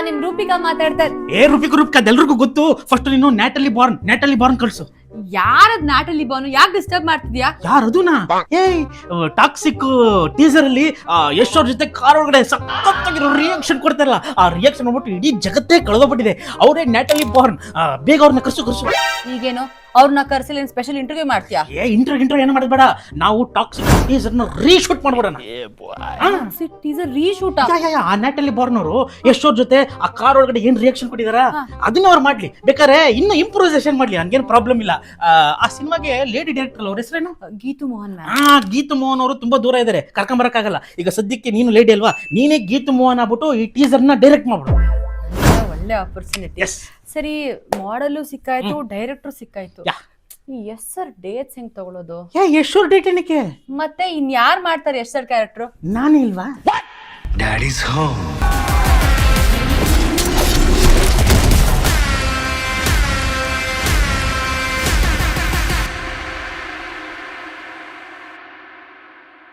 ನಿಮ್ ರೂಪಿಕಾ ಮಾತಾಡ್ತಾ ರೂಪಿಕಾ ಅದೆಲ್ರಿಗೂ ಗೊತ್ತು. ಫಸ್ಟ್ ನೀನು ನ್ಯಾಟಲಿ ಬಾರ್ನ್ ಕಳ್ಸು. ಯಾರದ್ ನಾಟಲ್ಲಿ ಬಾನು ಯಾಕೆ ಡಿಸ್ಟರ್ಬ್ ಮಾಡ್ತಿದ್ಯಾ? ಯಾರದುನಾ? ಟಾಕ್ಸಿಕ್ ಟೀಸರ್ ಅಲ್ಲಿ ಯಶ್ ಅವ್ರ ಜೊತೆ ಕಾರ್ ಒಳಗಡೆ ಸಖತ್ತಾಗಿರೋ ರಿಯಾಕ್ಷನ್ ಕೊಡ್ತಾರಲ್ಲ, ಆ ರಿಯಾಕ್ಷನ್ ನೋಡ್ಬಿಟ್ಟು ಇಡೀ ಜಗತ್ತೇ ಕಳೆದೋಗ್ಬಿಟ್ಟಿದೆ. ಅವರೇ ನ್ಯಾಟಲಿ ಬಾರ್ನ್. ಬೇಗ ಅವ್ರನ್ನ ಕರ್ಸು. ಈಗೇನು ಅವ್ರನ್ನ ಕರ್ಸಿಲ್ಲ ಸ್ಪೆಷಲ್ ಇಂಟರ್ವ್ಯೂ ಮಾಡ್ತೀಯಾ? ಇಂಟರ್ವ್ಯೂ ಏನು ಮಾಡಬೇಡ, ನಾವು ಟಾಕ್ಸಿಕ್ ಟೀಸರ್ ನ ರೀಶೂಟ್ ಮಾಡ್ಬಿಡೋಣ. ಟೀಸರ್ ರೀಶೂಟ್ ಆ ನ್ಯಾಟಲಿ ಬಾರ್ನ್ ಅವರು ಯಶ್ ಅವ್ರ ಜೊತೆ ಆ ಕಾರ್ ಒಳಗಡೆ ಏನ್ ರಿಯಾಕ್ಷನ್ ಕೊಟ್ಟಿದಾರ ಅದನ್ನ ಅವ್ರು ಮಾಡ್ಲಿ. ಬೇಕಾದ್ರೆ ಇನ್ನು ಇಂಪ್ರೂವೈಸೇಷನ್ ಮಾಡ್ಲಿ, ಹಂಗೇನು ಪ್ರಾಬ್ಲಮ್ ಇಲ್ಲ. ಆ ಸಿನಿಮಾಗೆ ಲೇಡಿ ಡೈರೆಕ್ಟರ್ ಅವ್ರ ಹೆಸರೇನು? ಗೀತು ಮೋಹನ್. ಗೀತು ಮೋಹನ್ ಅವರು ತುಂಬಾ ದೂರ ಇದಾರೆ, ಕರ್ಕೊಂಬರಕ್ಕಾಗಲ್ಲ. ಈಗ ಸದ್ಯಕ್ಕೆ ನೀನು ಲೇಡಿ ಅಲ್ವಾ, ನೀನೇ ಗೀತು ಮೋಹನ್ ಆಗ್ಬಿಟ್ಟು ಈ ಟೀಸರ್ ನ ಡೈರೆಕ್ಟ್ ಮಾಡ್ಬಿಡು. ಒಳ್ಳೆ ಆಪರ್ಚುನಿಟಿ. ಸರಿ, ಮಾಡಲು ಸಿಕ್ಕಾಯ್ತು, ಡೈರೆಕ್ಟರ್ ಸಿಕ್ಕಾಯ್ತು. ಎಸ್ ಸರ್ ಡೇಟ್ಸ್ ಹೆಂಗ್ ತಗೊಳ್ಳೋದು? ಯಶ್ ಅವ್ರ ಡೇಟ್ ಏನಕ್ಕೆ? ಮತ್ತೆ ಇನ್ ಯಾರು ಮಾಡ್ತಾರೆ ಎಸ್ ಸರ್ ಕ್ಯಾರೆಕ್ಟರ್? ನಾನು ಇಲ್ವಾ? Daddies home.